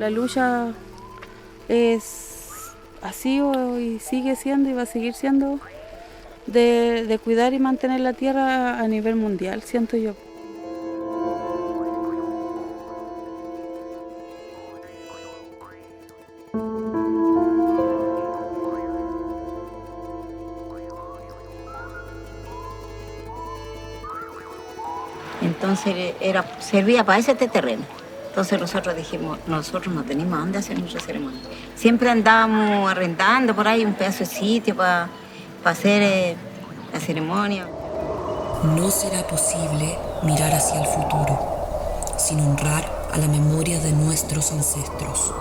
La lucha ha sido y sigue siendo y va a seguir siendo de cuidar y mantener la tierra a nivel mundial, siento yo. Entonces servía para ese terreno. Entonces nosotros dijimos, nosotros no tenemos a dónde hacer nuestra ceremonia. Siempre andábamos arrendando por ahí un pedazo de sitio para hacer la ceremonia. No será posible mirar hacia el futuro sin honrar a la memoria de nuestros ancestros.